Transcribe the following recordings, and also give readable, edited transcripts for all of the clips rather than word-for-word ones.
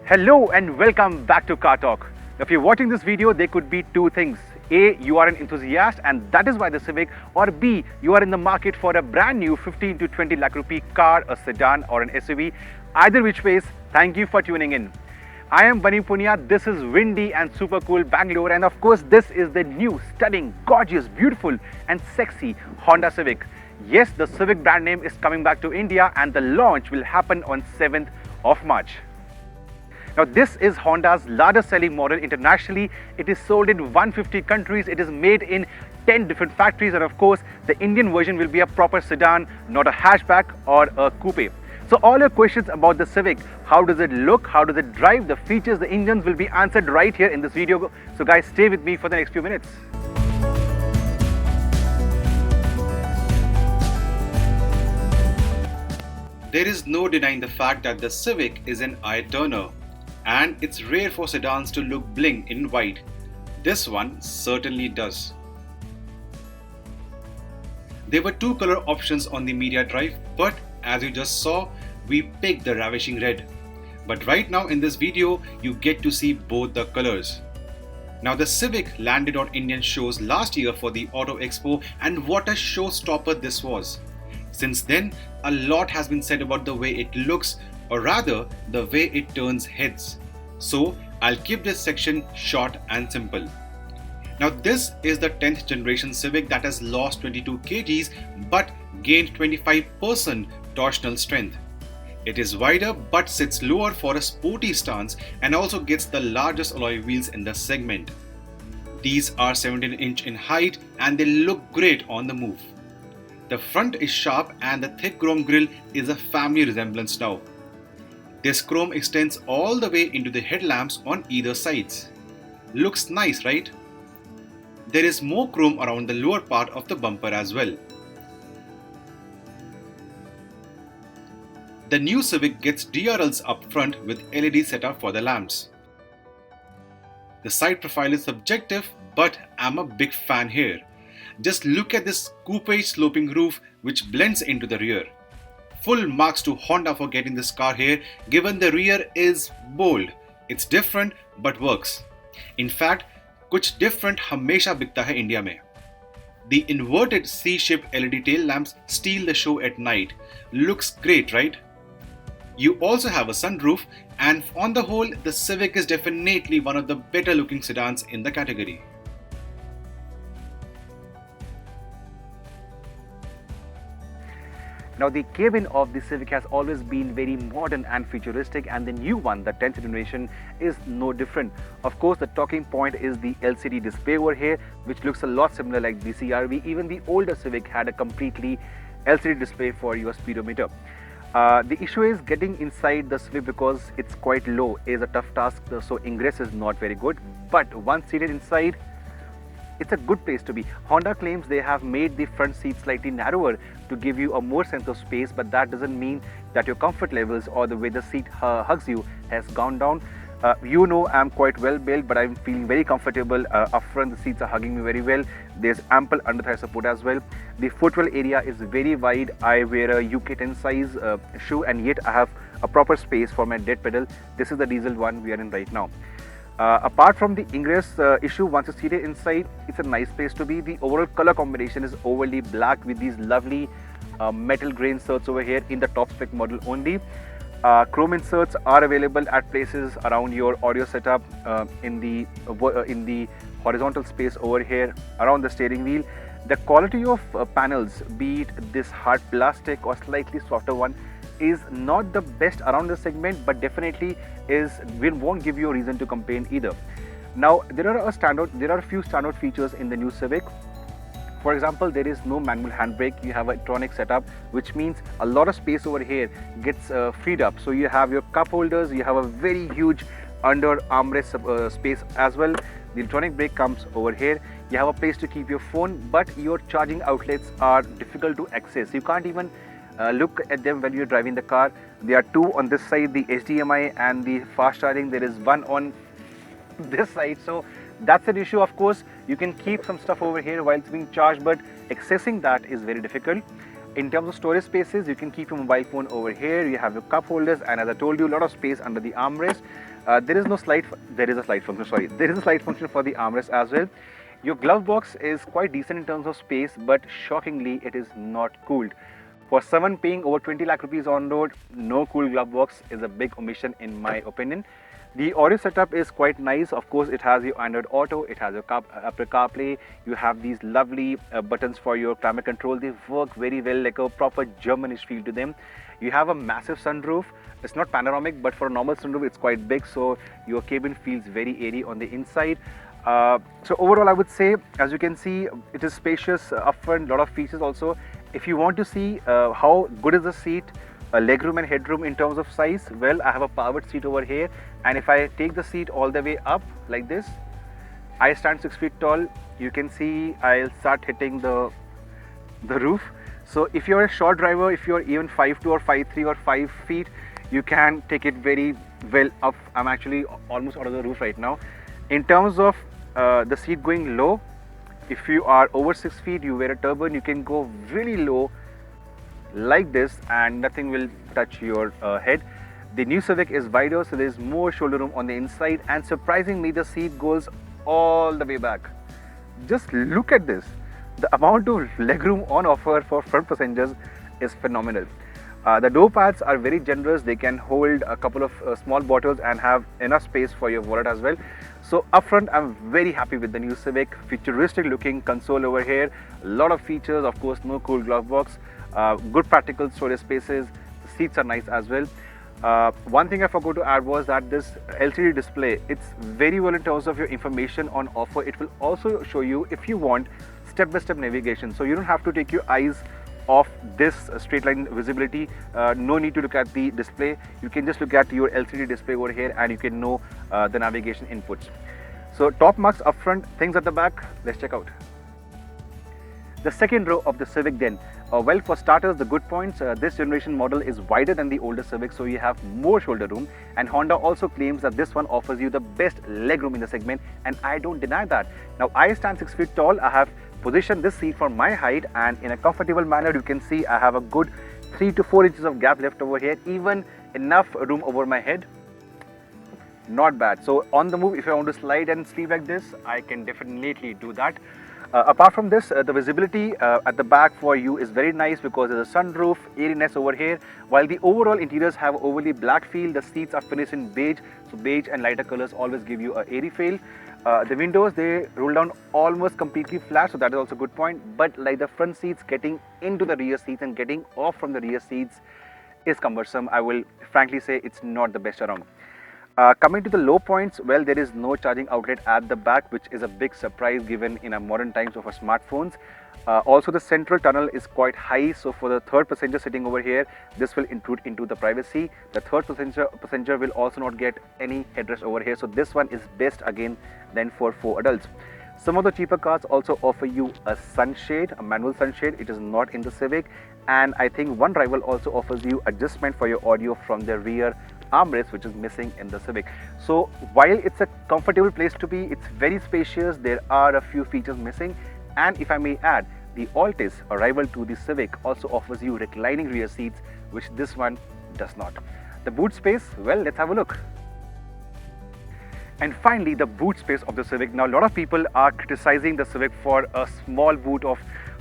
Hello and welcome back to Car Talk. If you're watching this video, there could be two things. A, you are an enthusiast and that is why the Civic, or B, you are in the market for a brand new 15 to 20 lakh rupee car, a sedan or an SUV. Either which ways, thank you for tuning in. I am Bunny Punia, this is windy and super cool Bangalore, and of course this is the new, stunning, gorgeous, beautiful and sexy Honda Civic. Yes, the Civic brand name is coming back to India and the launch will happen on 7th of March. Now this is Honda's largest selling model internationally. It is sold in 150 countries. It is made in 10 different factories, and of course the Indian version will be a proper sedan, not a hatchback or a coupe. So all your questions about the Civic, how does it look, how does it drive, the features, the engines will be answered right here in this video. So guys, stay with me for the next few minutes. There is no denying the fact that the Civic is an eye-turner, and it's rare for sedans to look bling in white. This one certainly does. There were two color options on the media drive, but as you just saw, we picked the ravishing red. But right now in this video, you get to see both the colors. Now the Civic landed on Indian shows last year for the Auto Expo, and what a showstopper this was. Since then, a lot has been said about the way it looks, or rather the way it turns heads. So I'll keep this section short and simple. Now this is the 10th generation Civic that has lost 22 kgs but gained 25% torsional strength. It is wider but sits lower for a sporty stance and also gets the largest alloy wheels in the segment. These are 17-inch in height and they look great on the move. The front is sharp and the thick chrome grille is a family resemblance now. This chrome extends all the way into the headlamps on either sides. Looks nice, right? There is more chrome around the lower part of the bumper as well. The new Civic gets DRLs up front with LED setup for the lamps. The side profile is subjective, but I'm a big fan here. Just look at this coupe sloping roof which blends into the rear. Full marks to Honda for getting this car here, given the rear is bold. It's different but works. In fact, कुछ different हमेशा बिकता है India में. The inverted C-shaped LED tail lamps steal the show at night. Looks great, right? You also have a sunroof, and on the whole, the Civic is definitely one of the better looking sedans in the category. Now the cabin of the Civic has always been very modern and futuristic, and the new one, the 10th generation, is no different. Of course, the talking point is the LCD display over here, which looks a lot similar like the CR-V. Even the older Civic had a completely LCD display for your speedometer. The issue is getting inside the Civic because it's quite low is a tough task, so ingress is not very good. But once seated inside, it's a good place to be. Honda claims they have made the front seat slightly narrower to give you a more sense of space, but that doesn't mean that your comfort levels or the way the seat hugs you has gone down. You know I'm quite well built, but I'm feeling very comfortable. Up front, the seats are hugging me very well. There's ample under thigh support as well. The footwell area is very wide. I wear a UK 10 size shoe, and yet I have a proper space for my dead pedal. This is the diesel one we are in right now. Apart from the ingress issue, once you're seated inside, it's a nice place to be. The overall color combination is overly black with these lovely metal grey inserts over here in the top spec model only. Chrome inserts are available at places around your audio setup, in the horizontal space over here around the steering wheel. The quality of panels, be it this hard plastic or slightly softer one, is not the best around the segment, but definitely won't give you a reason to complain either. Now there are a few standard features in the new Civic. For example, there is no manual handbrake. You have an electronic setup, which means a lot of space over here gets freed up. So you have your cup holders, you have a very huge under armrest space as well. The electronic brake comes over here. You have a place to keep your phone, but your charging outlets are difficult to access. You can't even look at them when you're driving the car. There are two on this side, the HDMI and the fast charging. There is one on this side, so that's an issue. Of course, you can keep some stuff over here while it's being charged, but accessing that is very difficult. In terms of storage spaces, you can keep your mobile phone over here. You have your cup holders, and as I told you, a lot of space under the armrest. There is no slide. There is a slide function. Sorry, there is a slide function for the armrest as well. Your glove box is quite decent in terms of space, but shockingly, it is not cooled. For someone paying over 20 lakh rupees on road, no cool glove box is a big omission in my opinion. The audio setup is quite nice. Of course, it has your Android Auto, it has your Apple CarPlay, you have these lovely buttons for your climate control. They work very well, like a proper Germanish feel to them. You have a massive sunroof. It's not panoramic, but for a normal sunroof, it's quite big, so your cabin feels very airy on the inside. So overall, I would say, as you can see, it is spacious up front, lot of features also. If you want to see how good is the seat, legroom and headroom in terms of size, well, I have a powered seat over here, and if I take the seat all the way up like this, I stand 6 feet tall. You can see I'll start hitting the roof. So if you're a short driver, if you're even 5'2" or 5'3" or 5 feet, you can take it very well up. I'm actually almost out of the roof right now. In terms of the seat going low, if you are over 6 feet, you wear a turban, you can go really low like this and nothing will touch your head. The new Civic is wider, so there's more shoulder room on the inside, and surprisingly the seat goes all the way back. Just look at this. The amount of legroom on offer for front passengers is phenomenal. The door pads are very generous. They can hold a couple of small bottles and have enough space for your wallet as well. So up front, I'm very happy with the new Civic. Futuristic looking console over here. A lot of features, of course, no cool glove box. Good practical storage spaces. The seats are nice as well. One thing I forgot to add was that this LCD display, it's very well in terms of your information on offer. It will also show you, if you want, step-by-step navigation. So you don't have to take your eyes off this straight line visibility. No need to look at the display. You can just look at your LCD display over here and you can know the navigation inputs. So top marks up front, things at the back, let's check out. The second row of the Civic then. Well, for starters, the good points, this generation model is wider than the older Civic, so you have more shoulder room, and Honda also claims that this one offers you the best legroom in the segment, and I don't deny that. Now, I stand 6 feet tall. I have positioned this seat for my height, and in a comfortable manner, you can see I have a good 3 to 4 inches of gap left over here, even enough room over my head. Not bad. So on the move, if I want to slide and sleep like this, I can definitely do that. Apart from this, the visibility at the back for you is very nice because there's a sunroof, airiness over here. While the overall interiors have overly black feel, the seats are finished in beige. So beige and lighter colors always give you an airy feel. The windows, they roll down almost completely flat, so that is also a good point. But like the front seats, getting into the rear seats and getting off from the rear seats is cumbersome. I will frankly say it's not the best around. Coming to the low points, well, there is no charging outlet at the back, which is a big surprise given in our modern times of our smartphones. Also, the central tunnel is quite high, so for the third passenger sitting over here, this will intrude into the privacy. The third passenger will also not get any headrest over here, so this one is best again than for 4 adults. Some of the cheaper cars also offer you a sunshade, a manual sunshade. It is not in the Civic, and I think one rival also offers you adjustment for your audio from the rear armrest, which is missing in the Civic. So while it's a comfortable place to be, it's very spacious, there are a few features missing, and if I may add, the Altis, a rival to the Civic, also offers you reclining rear seats, which this one does not. The boot space, well, let's have a look. And finally, the boot space of the Civic. Now, a lot of people are criticizing the Civic for a small boot of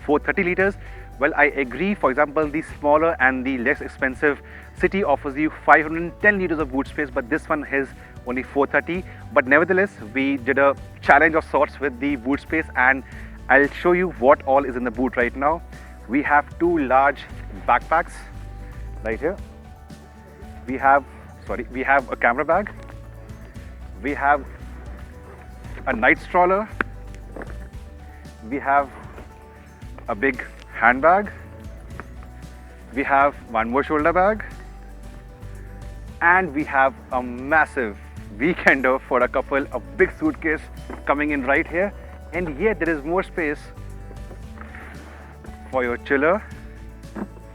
430 liters. Well, I agree. For example, the smaller and the less expensive City offers you 510 liters of boot space, but this one has only 430. But nevertheless, we did a challenge of sorts with the boot space, and I'll show you what all is in the boot right now. We have 2 large backpacks right here. We have a camera bag. We have a night stroller. We have a big handbag. We have one more shoulder bag. And we have a massive weekender for a couple, a big suitcase coming in right here. And yet there is more space for your chiller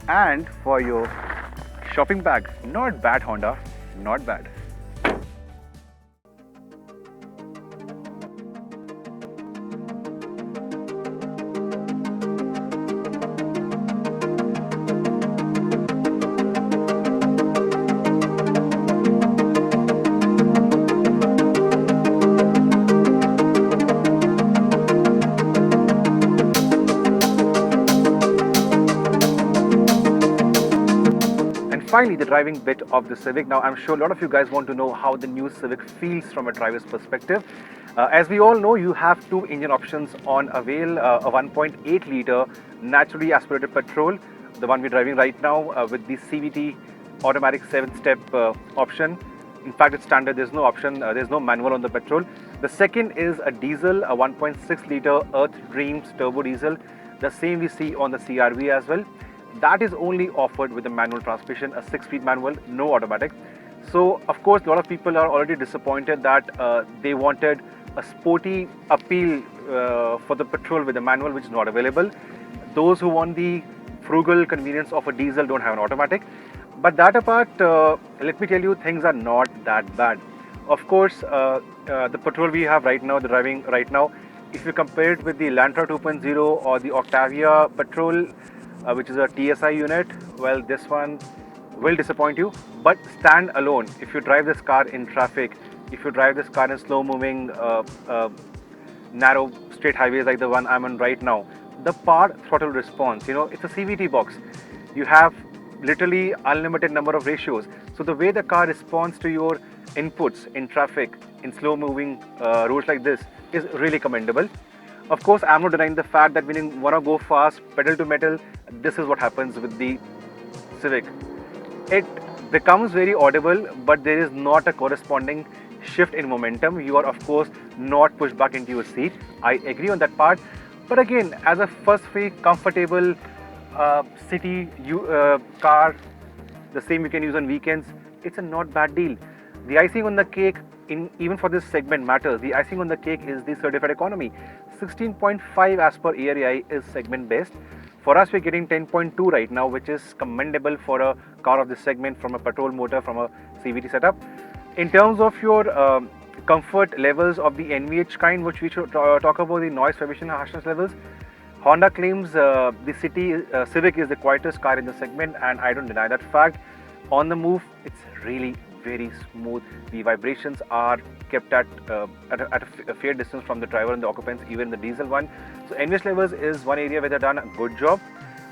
and for your shopping bag. Not bad, Honda, not bad. finally, the driving bit of the Civic. Now, I'm sure a lot of you guys want to know how the new Civic feels from a driver's perspective. As we all know, you have two engine options on avail, a 1.8 litre naturally aspirated petrol, the one we're driving right now with the CVT automatic 7-step option. In fact, it's standard, there's no option, there's no manual on the petrol. The second is a diesel, a 1.6 litre Earth Dreams turbo diesel, the same we see on the CRV as well. That is only offered with a manual transmission, a 6-speed manual, no automatic. So, of course, a lot of people are already disappointed that they wanted a sporty appeal for the petrol with a manual, which is not available. Those who want the frugal convenience of a diesel don't have an automatic. But that apart, let me tell you, things are not that bad. Of course, the petrol we have right now, the driving right now, if you compare it with the Elantra 2.0 or the Octavia petrol, which is a TSI unit, well, this one will disappoint you. But stand alone, if you drive this car in traffic, if you drive this car in slow moving narrow straight highways like the one I'm on right now, the power throttle response, it's a CVT box. You have literally unlimited number of ratios. So the way the car responds to your inputs in traffic, in slow moving roads like this, is really commendable. Of course, I'm not denying the fact that when you want to go fast, pedal to metal, this is what happens with the Civic. It becomes very audible, but there is not a corresponding shift in momentum. You are, of course, not pushed back into your seat. I agree on that part. But again, as a fuss-free, comfortable city car, the same you can use on weekends, it's a not bad deal. The icing on the cake, even for this segment matters. The icing on the cake is the certified economy. 16.5 as per ARAI is segment best. For us, we're getting 10.2 right now, which is commendable for a car of this segment from a petrol motor, from a CVT setup. In terms of your comfort levels of the NVH kind, which we should talk about the noise, vibration, harshness levels, Honda claims the Civic is the quietest car in the segment, and I don't deny that fact. On the move, it's really very smooth. The vibrations are kept at a fair distance from the driver and the occupants, even the diesel one. So NVH levels is one area where they've done a good job.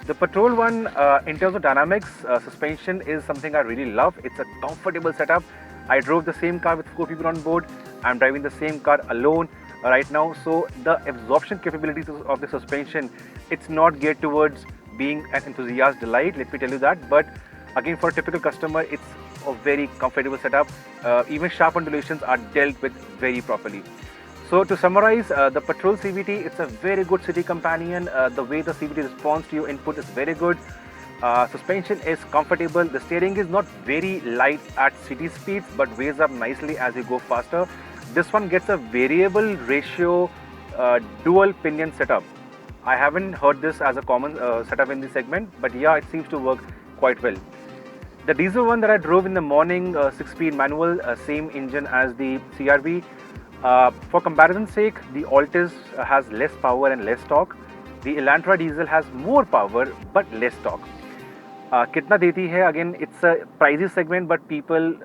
The petrol one, in terms of dynamics, suspension is something I really love. It's a comfortable setup. I drove the same car with 4 people on board. I'm driving the same car alone right now. So the absorption capabilities of the suspension, it's not geared towards being an enthusiast delight, let me tell you that. But again, for a typical customer, it's a very comfortable setup. Even sharp undulations are dealt with very properly. So to summarize, the petrol CVT, it's a very good city companion. The way the CVT responds to your input is very good. Suspension is comfortable. The steering is not very light at city speeds, but weighs up nicely as you go faster. This one gets a variable ratio dual pinion setup. I haven't heard this as a common setup in the segment, but yeah, it seems to work quite well. The diesel one that I drove in the morning, 6-speed manual, same engine as the CRV. For comparison's sake, the Altis has less power and less torque. The Elantra diesel has more power but less torque. Kitna deti hai? Again, it's a pricey segment, but people,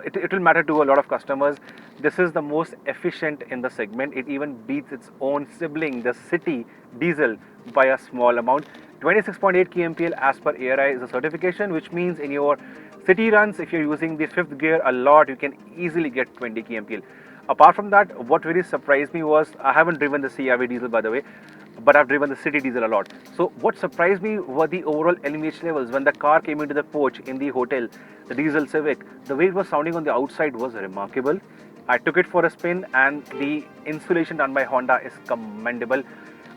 it will matter to a lot of customers. This is the most efficient in the segment. It even beats its own sibling, the city diesel, by a small amount. 26.8 kmpl as per ARI is a certification, which means in your city runs, if you're using the 5th gear a lot, you can easily get 20 kmpl. Apart from that, what really surprised me was, I haven't driven the CRV diesel, by the way, but I've driven the city diesel a lot. So what surprised me were the overall NVH levels. When the car came into the porch in the hotel, the diesel Civic, the way it was sounding on the outside was remarkable. I took it for a spin, and the insulation done by Honda is commendable.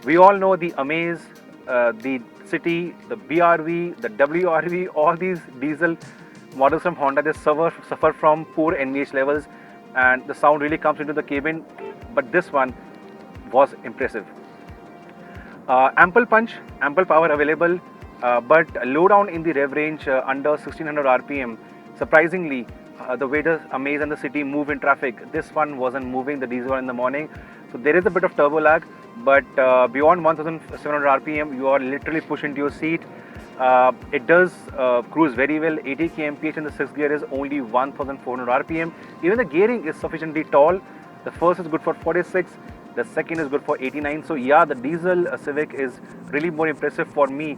We all know the Amaze, the City, the BRV, the WRV, all these diesel models from Honda, they suffer from poor NVH levels, and the sound really comes into the cabin, but this one was impressive. Ample punch, ample power available, but low down in the rev range under 1600 RPM. Surprisingly, the way the Amaze and the City move in traffic, this one wasn't moving, the diesel one in the morning. So there is a bit of turbo lag, but beyond 1700 RPM, you are literally pushed into your seat. It does cruise very well. 80 kmph in the 6th gear is only 1400 RPM. Even the gearing is sufficiently tall. The first is good for 46. The second is good for 89. So yeah, the diesel Civic is really more impressive for me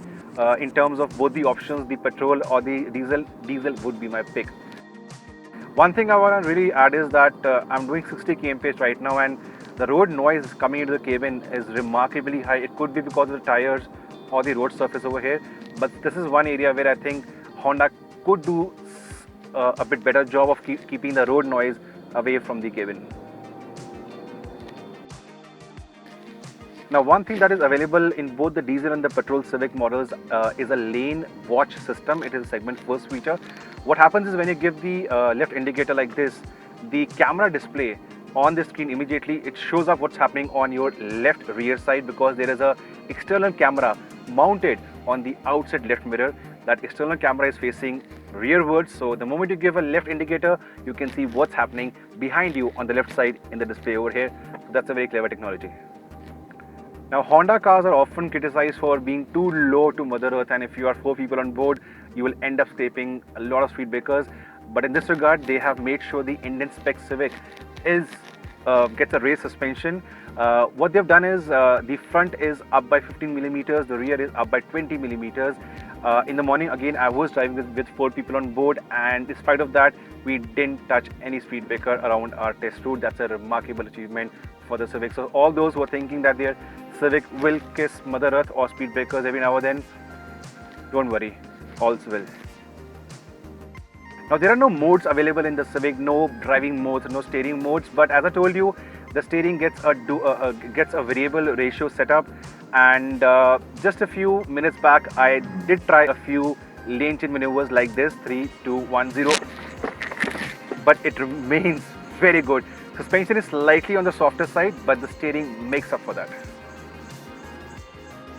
in terms of both the options, the petrol or the diesel. Diesel would be my pick. One thing I want to really add is that I'm doing 60 km/h right now, and the road noise coming into the cabin is remarkably high. It could be because of the tires or the road surface over here, but this is one area where I think Honda could do a bit better job of keeping the road noise away from the cabin. Now, one thing that is available in both the diesel and the petrol Civic models is a lane watch system. It is a segment first feature. What happens is when you give the left indicator like this, the camera display on the screen immediately, it shows up what's happening on your left rear side, because there is a external camera mounted on the outside left mirror. That external camera is facing rearwards, so the moment you give a left indicator, you can see what's happening behind you on the left side in the display over here. So that's a very clever technology. Now, Honda cars are often criticized for being too low to Mother Earth, and if you are 4 people on board, you will end up scraping a lot of speed breakers. But in this regard, they have made sure the Indian spec Civic gets a race suspension. What they've done is the front is up by 15 millimeters, the rear is up by 20 millimeters. In the morning, again, I was driving with 4 people on board, and in spite of that, we didn't touch any speed breaker around our test route. That's a remarkable achievement for the Civic. So all those who are thinking that their Civic will kiss Mother Earth or speed breakers every now and then, don't worry, all's well. Now, there are no modes available in the Civic, no driving modes, no steering modes, but as I told you, the steering gets a variable ratio setup, and just a few minutes back I did try a few lane change maneuvers like this, 3, 2, 1, 0, but it remains very good. Suspension is slightly on the softer side, but the steering makes up for that.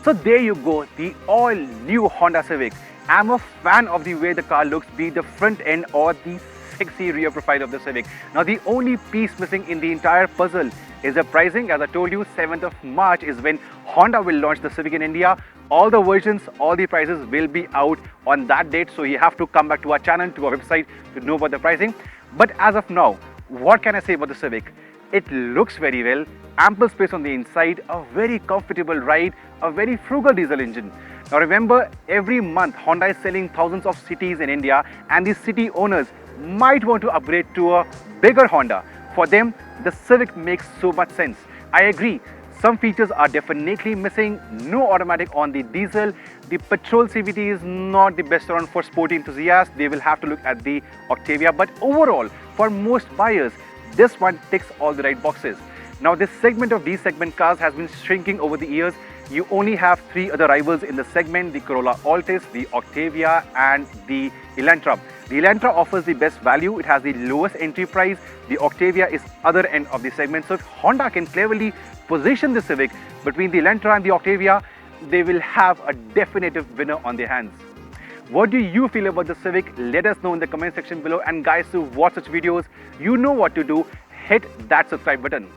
So there you go, the all new Honda Civic. I'm a fan of the way the car looks, be it the front end or the sexy rear profile of the Civic. Now, the only piece missing in the entire puzzle is the pricing. As I told you, 7th of March is when Honda will launch the Civic in India. All the versions, all the prices will be out on that date, so you have to come back to our channel, to our website to know about the pricing. But as of now, what can I say about the Civic? It looks very well, ample space on the inside, a very comfortable ride, a very frugal diesel engine. Now remember, every month Honda is selling thousands of cities in India, and the city owners might want to upgrade to a bigger Honda. For them, the Civic makes so much sense. I agree, some features are definitely missing. No automatic on the diesel. The petrol CVT is not the best around for sporty enthusiasts. They will have to look at the Octavia, but overall, for most buyers, this one ticks all the right boxes. Now, this segment of D-segment cars has been shrinking over the years. You only have 3 other rivals in the segment: the Corolla Altis, the Octavia and the Elantra. The Elantra offers the best value. It has the lowest entry price. The Octavia is other end of the segment. So if Honda can cleverly position the Civic between the Elantra and the Octavia, they will have a definitive winner on their hands. What do you feel about the Civic? Let us know in the comment section below. And guys, to watch such videos, you know what to do. Hit that subscribe button.